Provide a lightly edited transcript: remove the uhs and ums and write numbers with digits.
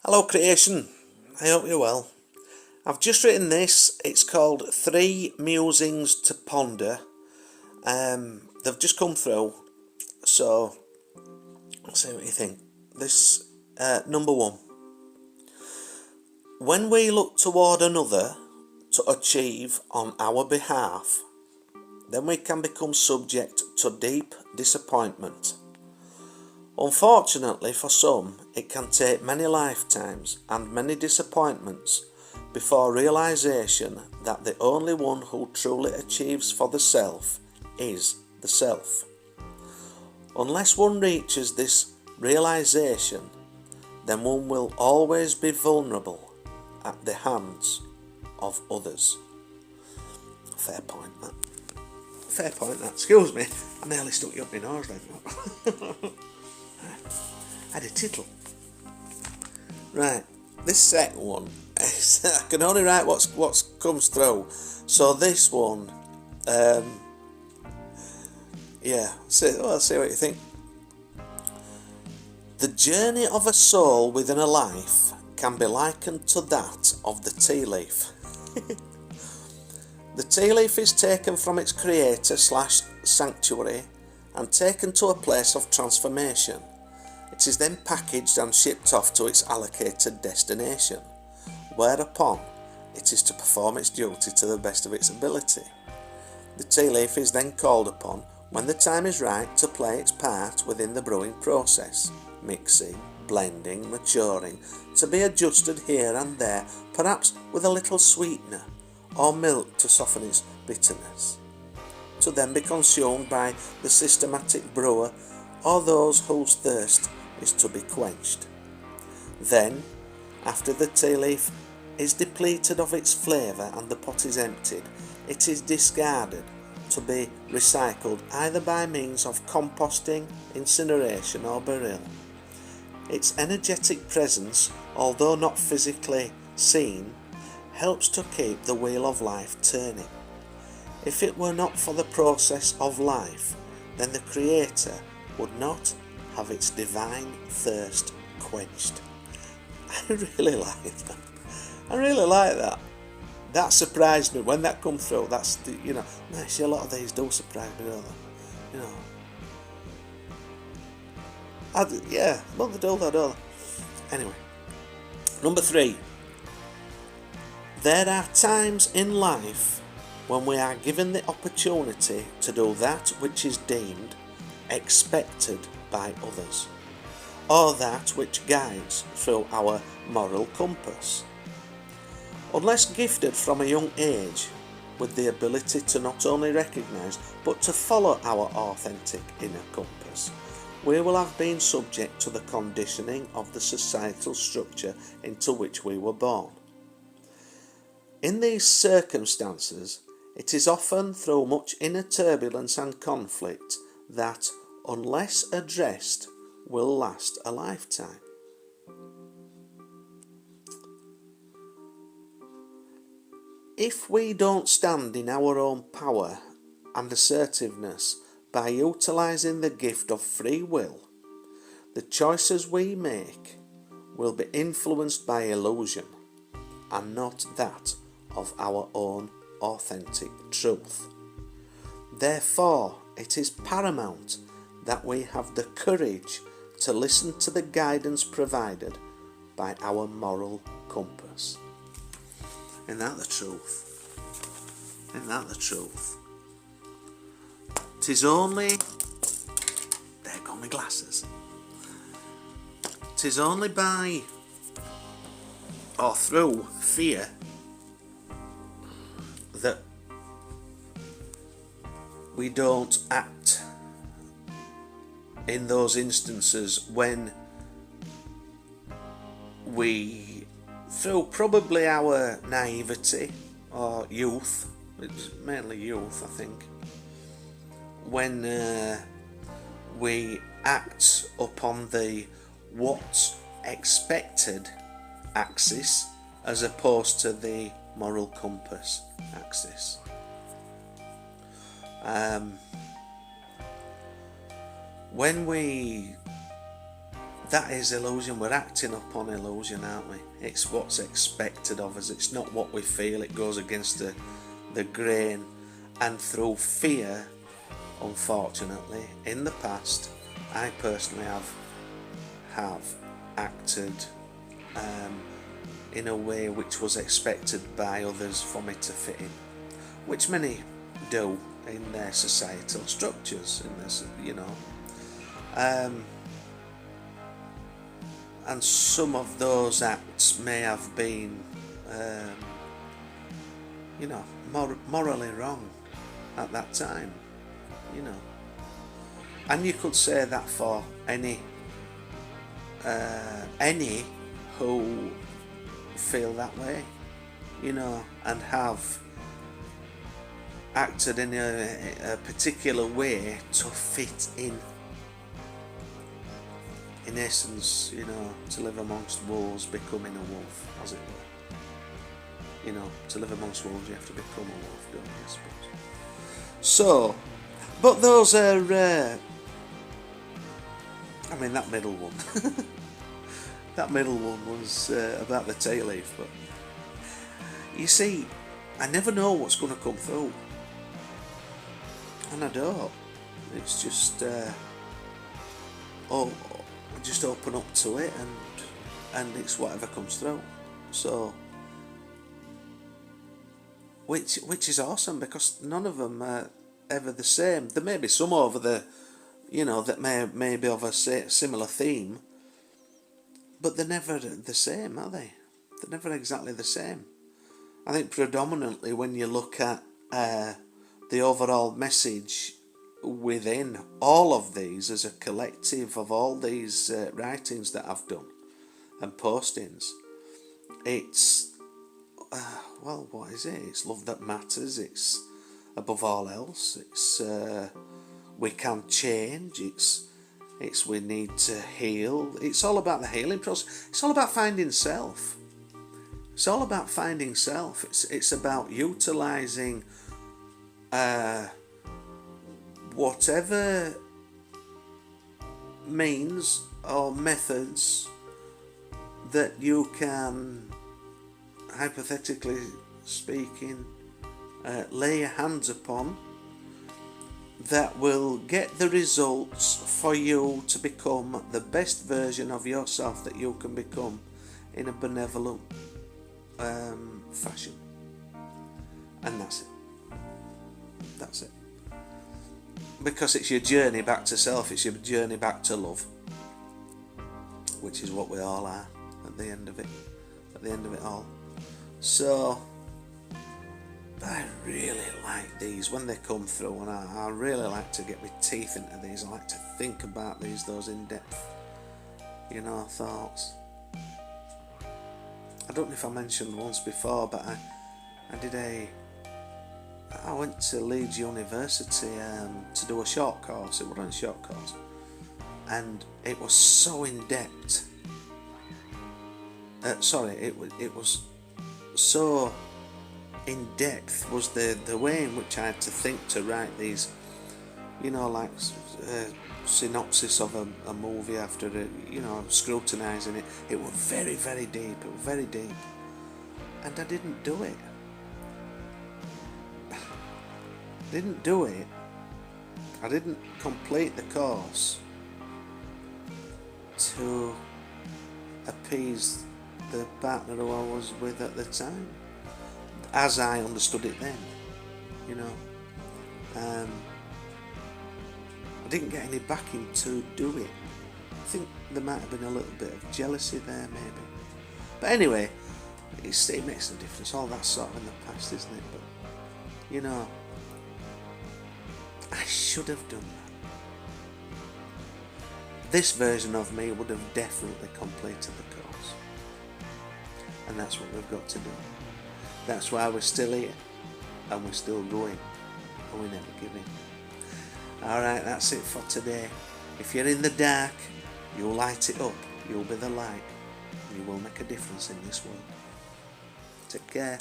Hello creation, I hope you're well. I've just written this, it's called 3 Musings to Ponder. They've just come through, so let's see what you think. This, number 1. When we look toward another to achieve on our behalf, then we can become subject to deep disappointment. Unfortunately for some, it can take many lifetimes and many disappointments before realization that the only one who truly achieves for the self is the self. Unless one reaches this realization, then one will always be vulnerable at the hands of others. Fair point, that. Fair point, that. Excuse me, I nearly stuck you up my nose then. I had a tittle. Right, this second one, I can only write what comes through. So this one, see what you think. The journey of a soul within a life can be likened to that of the tea leaf. The tea leaf is taken from its creator / sanctuary and taken to a place of transformation. It is then packaged and shipped off to its allocated destination, whereupon it is to perform its duty to the best of its ability. The tea leaf is then called upon, when the time is right, to play its part within the brewing process, mixing, blending, maturing, to be adjusted here and there, perhaps with a little sweetener or milk to soften its bitterness, to then be consumed by the systematic brewer or those whose thirst is to be quenched. Then, after the tea leaf is depleted of its flavour and the pot is emptied, it is discarded to be recycled either by means of composting, incineration or burial. Its energetic presence, although not physically seen, helps to keep the wheel of life turning. If it were not for the process of life, then the Creator would not have its divine thirst quenched. I really like that. I really like that. That surprised me when that come through. That's the, actually a lot of these do surprise me, don't they? Well they do that, don't they? Anyway, number 3. There are times in life when we are given the opportunity to do that which is deemed expected by others, or that which guides through our moral compass. Unless gifted from a young age with the ability to not only recognise but to follow our authentic inner compass, we will have been subject to the conditioning of the societal structure into which we were born. In these circumstances, it is often through much inner turbulence and conflict that, unless addressed, will last a lifetime. If we don't stand in our own power and assertiveness by utilising the gift of free will, the choices we make will be influenced by illusion and not that of our own authentic truth. Therefore, it is paramount that we have the courage to listen to the guidance provided by our moral compass. Isn't that the truth? Isn't that the truth? 'Tis only... There go my glasses. 'Tis only by or through fear that we don't act in those instances when we, through probably our naivety or youth, it's mainly youth I think, when we act upon the what's expected axis as opposed to the moral compass axis. When we that is illusion. We're acting upon illusion, aren't we? It's what's expected of us. It's not what we feel. It goes against the grain. And through fear, unfortunately, in the past, I personally have acted in a way which was expected by others for me to fit in, which many do in their societal structures, in this, and some of those acts may have been, morally wrong at that time, and you could say that for any who feel that way, and have acted in a particular way to fit in essence, to live amongst wolves, becoming a wolf, as it were. To live amongst wolves you have to become a wolf, don't you, I suppose. So, but those are that middle one that middle one was about the tea leaf, but you see, I never know what's going to come through, and I don't. It's just just open up to it, and it's whatever comes through. So, which is awesome, because none of them are ever the same. There may be some over the, that may be of a similar theme, but they're never the same, are they? They're never exactly the same. I think predominantly when you look at the overall message within all of these as a collective of all these writings that I've done and postings, it's what is it? It's love that matters. It's above all else. It's we can change. It's we need to heal. It's all about the healing process. It's all about finding self. It's all about finding self. It's about utilising whatever means or methods that you can, hypothetically speaking, lay your hands upon, that will get the results for you to become the best version of yourself that you can become in a benevolent fashion. And that's it. Because it's your journey back to self, it's your journey back to love, which is what we all are at the end of it all. So I really like these when they come through, and I really like to get my teeth into these. I like to think about those in-depth, thoughts. I don't know if I mentioned once before, but I went to Leeds University to do a short course. It wasn't a short course, and it was so in-depth. It was so in-depth was the way in which I had to think to write these, like synopsis of a movie after it, scrutinising it. It was very, very deep. It was very deep, and I didn't do it. I didn't complete the course to appease the partner who I was with at the time, as I understood it then, I didn't get any backing to do it. I think there might have been a little bit of jealousy there, maybe. But anyway, it makes no difference. All that's sort of in the past, isn't it? But, I should have done that. This version of me would have definitely completed the course. And that's what we've got to do. That's why we're still here, and we're still going, and we never give in. Alright, that's it for today. If you're in the dark, you'll light it up. You'll be the light, and you will make a difference in this world. Take care.